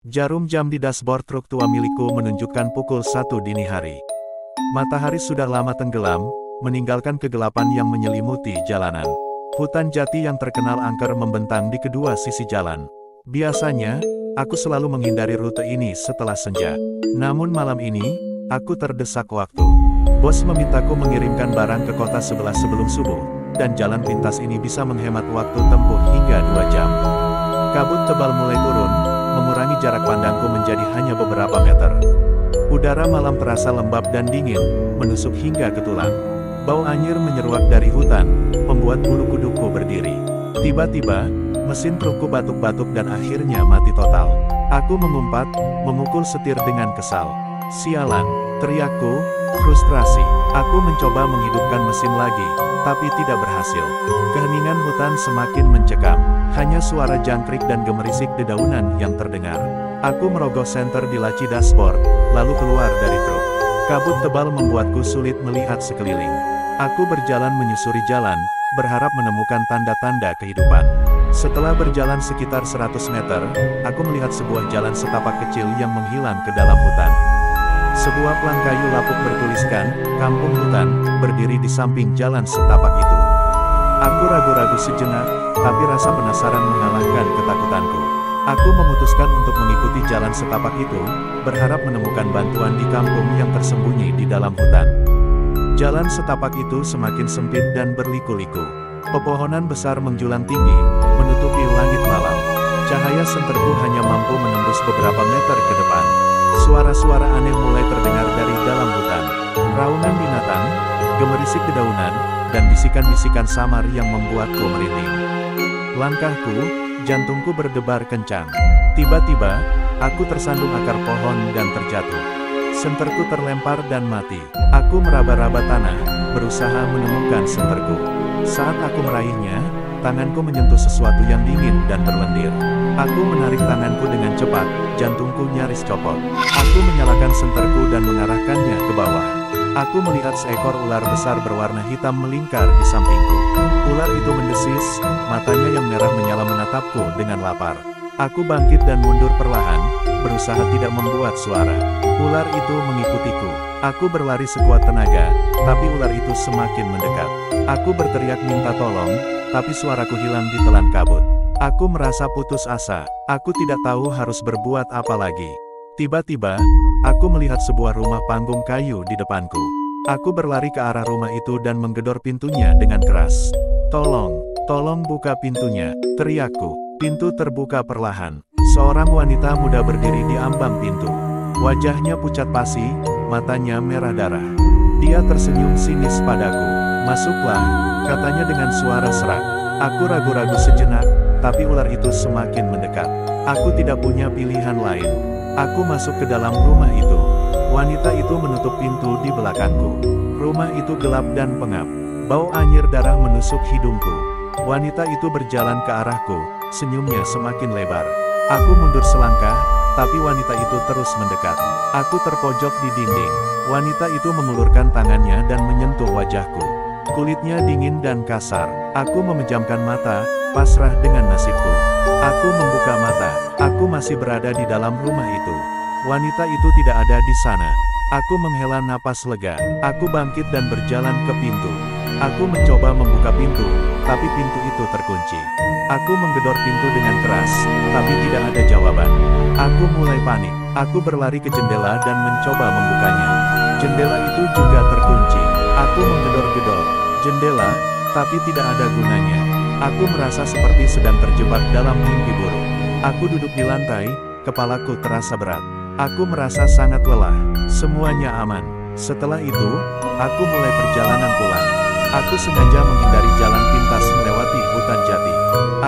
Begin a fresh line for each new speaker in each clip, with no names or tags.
Jarum jam di dashboard truk tua milikku menunjukkan pukul 1 dini hari. Matahari sudah lama tenggelam, meninggalkan kegelapan yang menyelimuti jalanan. Hutan jati yang terkenal angker membentang di kedua sisi jalan. Biasanya, aku selalu menghindari rute ini setelah senja. Namun malam ini, aku terdesak waktu. Bos memintaku mengirimkan barang ke kota sebelah sebelum subuh, dan jalan pintas ini bisa menghemat waktu tempuh hingga 2 jam. Kabut tebal mulai turun, mengurangi jarak pandangku menjadi hanya beberapa meter. Udara malam terasa lembab dan dingin, menusuk hingga ke tulang. Bau anyir menyeruak dari hutan, membuat bulu kudukku berdiri. Tiba-tiba, mesin trukku batuk-batuk dan akhirnya mati total. Aku mengumpat, memukul setir dengan kesal. Sialan, teriakku, frustrasi. Aku mencoba menghidupkan mesin lagi, tapi tidak berhasil. Keheningan hutan semakin mencekam. Hanya suara jangkrik dan gemerisik dedaunan yang terdengar. Aku merogoh senter di laci dashboard, lalu keluar dari truk. Kabut tebal membuatku sulit melihat sekeliling. Aku berjalan menyusuri jalan, berharap menemukan tanda-tanda kehidupan. Setelah berjalan sekitar 100 meter, aku melihat sebuah jalan setapak kecil yang menghilang ke dalam hutan. Sebuah pelang kayu lapuk bertuliskan, "Kampung Hutan," berdiri di samping jalan setapak itu. Aku ragu-ragu sejenak, tapi rasa penasaran mengalahkan ketakutanku. Aku memutuskan untuk mengikuti jalan setapak itu, berharap menemukan bantuan di kampung yang tersembunyi di dalam hutan. Jalan setapak itu semakin sempit dan berliku-liku. Pepohonan besar menjulang tinggi, menutupi langit malam. Cahaya senterku hanya mampu menembus beberapa meter ke depan. Suara-suara aneh mulai terdengar dari dalam hutan. Raungan binatang, gemerisik dedaunan, dan bisikan-bisikan samar yang membuatku merinding. Langkahku, jantungku berdebar kencang. Tiba-tiba, aku tersandung akar pohon dan terjatuh. Senterku terlempar dan mati. Aku meraba-raba tanah, berusaha menemukan senterku. Saat aku meraihnya, tanganku menyentuh sesuatu yang dingin dan berlendir. Aku menarik tanganku dengan cepat, jantungku nyaris copot. Aku menyalakan senterku dan mengarahkannya ke bawah. Aku melihat seekor ular besar berwarna hitam melingkar di sampingku. Ular itu mendesis, matanya yang merah menyala menatapku dengan lapar. Aku bangkit dan mundur perlahan, berusaha tidak membuat suara. Ular itu mengikutiku. Aku berlari sekuat tenaga, tapi ular itu semakin mendekat. Aku berteriak minta tolong, tapi suaraku hilang di telan kabut. Aku merasa putus asa. Aku tidak tahu harus berbuat apa lagi. Tiba-tiba, aku melihat sebuah rumah panggung kayu di depanku. Aku berlari ke arah rumah itu dan menggedor pintunya dengan keras. Tolong buka pintunya," teriakku. Pintu terbuka perlahan. Seorang wanita muda berdiri di ambang pintu. Wajahnya pucat pasi, matanya merah darah. Dia tersenyum sinis padaku. "Masuklah," katanya dengan suara serak. Aku ragu-ragu sejenak, tapi ular itu semakin mendekat. Aku tidak punya pilihan lain. Aku masuk ke dalam rumah itu. Wanita itu menutup pintu di belakangku. Rumah itu gelap dan pengap. Bau anyir darah menusuk hidungku. Wanita itu berjalan ke arahku, senyumnya semakin lebar. Aku mundur selangkah, tapi wanita itu terus mendekat. Aku terpojok di dinding. Wanita itu mengulurkan tangannya dan menyentuh wajahku. Kulitnya dingin dan kasar. Aku memejamkan mata, pasrah dengan nasibku. Aku membuka mata. Aku masih berada di dalam rumah itu. Wanita itu tidak ada di sana. Aku menghela napas lega. Aku bangkit dan berjalan ke pintu. Aku mencoba membuka pintu, tapi pintu itu terkunci. Aku menggedor pintu dengan keras, tapi tidak ada jawaban. Aku mulai panik. Aku berlari ke jendela dan mencoba membukanya. Jendela itu juga terkunci. Aku menggedor-gedor jendela, tapi tidak ada gunanya. Aku merasa seperti sedang terjebak dalam mimpi buruk. Aku duduk di lantai, kepalaku terasa berat. Aku merasa sangat lelah. Semuanya aman. Setelah itu, aku mulai perjalanan pulang. Aku sengaja menghindari jalan pintas melewati hutan jati.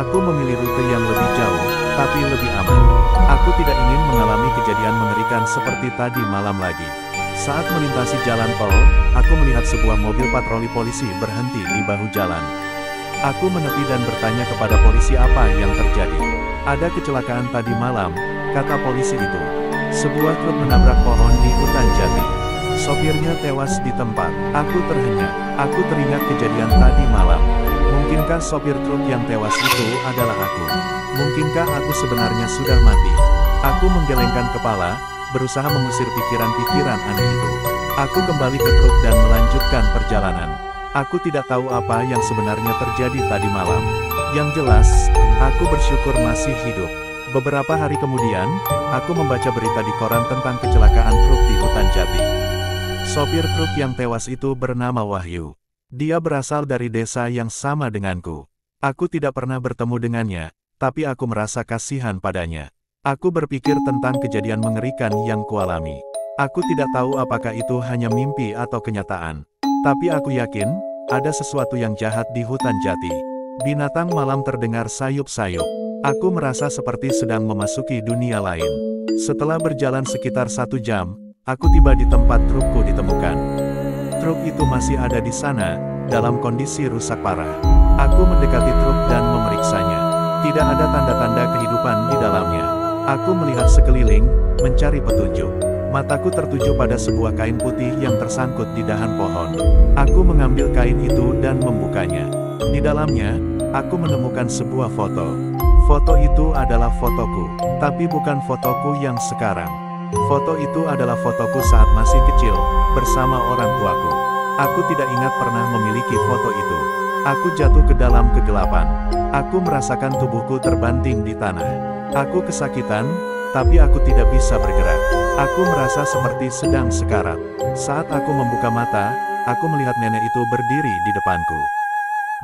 Aku memilih rute yang lebih jauh, tapi lebih aman. Aku tidak ingin mengalami kejadian mengerikan seperti tadi malam lagi. Saat melintasi jalan tol, aku melihat sebuah mobil patroli polisi berhenti di bahu jalan. Aku menepi dan bertanya kepada polisi apa yang terjadi. "Ada kecelakaan tadi malam," kata polisi itu. "Sebuah truk menabrak pohon di hutan jati. Sopirnya tewas di tempat." Aku terhenyak. Aku teringat kejadian tadi malam. Mungkinkah sopir truk yang tewas itu adalah aku? Mungkinkah aku sebenarnya sudah mati? Aku menggelengkan kepala, berusaha mengusir pikiran-pikiran aneh itu. Aku kembali ke truk dan melanjutkan perjalanan. Aku tidak tahu apa yang sebenarnya terjadi tadi malam. Yang jelas, aku bersyukur masih hidup. Beberapa hari kemudian, aku membaca berita di koran tentang kecelakaan truk di hutan Jati. Sopir truk yang tewas itu bernama Wahyu. Dia berasal dari desa yang sama denganku. Aku tidak pernah bertemu dengannya, tapi aku merasa kasihan padanya. Aku berpikir tentang kejadian mengerikan yang kualami. Aku tidak tahu apakah itu hanya mimpi atau kenyataan. Tapi aku yakin, ada sesuatu yang jahat di hutan Jati. Binatang malam terdengar sayup-sayup. Aku merasa seperti sedang memasuki dunia lain. Setelah berjalan sekitar 1 jam, aku tiba di tempat trukku ditemukan. Truk itu masih ada di sana, dalam kondisi rusak parah. Aku mendekati truk dan memeriksanya. Tidak ada tanda-tanda kehidupan di dalamnya. Aku melihat sekeliling, mencari petunjuk. Mataku tertuju pada sebuah kain putih yang tersangkut di dahan pohon. Aku mengambil kain itu dan membukanya. Di dalamnya, aku menemukan sebuah foto. Foto itu adalah fotoku, tapi bukan fotoku yang sekarang. Foto itu adalah fotoku saat masih kecil, bersama orang tuaku. Aku tidak ingat pernah memiliki foto itu. Aku jatuh ke dalam kegelapan. Aku merasakan tubuhku terbanting di tanah. Aku kesakitan, tapi aku tidak bisa bergerak. Aku merasa seperti sedang sekarat. Saat aku membuka mata, aku melihat nenek itu berdiri di depanku.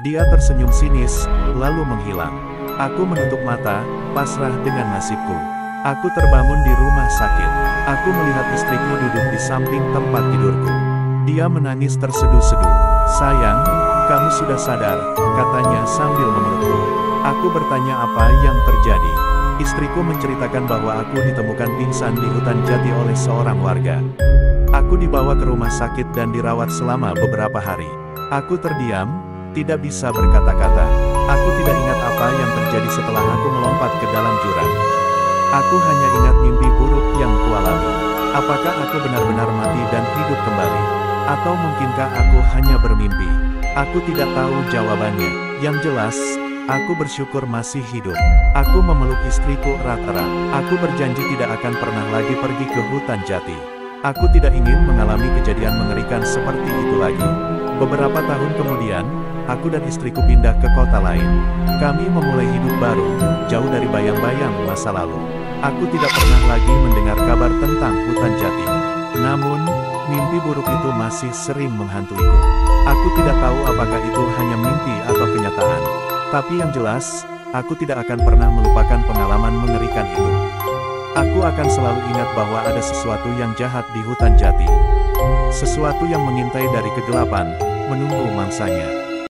Dia tersenyum sinis, lalu menghilang. Aku menutup mata, pasrah dengan nasibku. Aku terbangun di rumah sakit. Aku melihat istriku duduk di samping tempat tidurku. Dia menangis terseduh-seduh. "Sayang, kamu sudah sadar," katanya sambil memelukku. Aku bertanya apa yang terjadi. Istriku menceritakan bahwa aku ditemukan pingsan di hutan Jati oleh seorang warga. Aku dibawa ke rumah sakit dan dirawat selama beberapa hari. Aku terdiam, tidak bisa berkata-kata. Aku tidak ingat apa yang terjadi setelah aku melompat ke dalam jurang. Aku hanya ingat mimpi buruk yang kualami. Apakah aku benar-benar mati dan hidup kembali? Atau mungkinkah aku hanya bermimpi? Aku tidak tahu jawabannya. Yang jelas, aku bersyukur masih hidup. Aku memeluk istriku erat-erat. Aku berjanji tidak akan pernah lagi pergi ke hutan Jati. Aku tidak ingin mengalami kejadian mengerikan seperti itu lagi. Beberapa tahun kemudian, aku dan istriku pindah ke kota lain. Kami memulai hidup baru, jauh dari bayang-bayang masa lalu. Aku tidak pernah lagi mendengar kabar tentang hutan Jati. Namun, mimpi buruk itu masih sering menghantuiku. Aku tidak tahu apakah itu hanya mimpi atau kenyataan. Tapi yang jelas, aku tidak akan pernah melupakan pengalaman mengerikan itu. Aku akan selalu ingat bahwa ada sesuatu yang jahat di hutan Jati. Sesuatu yang mengintai dari kegelapan, menunggu mangsanya.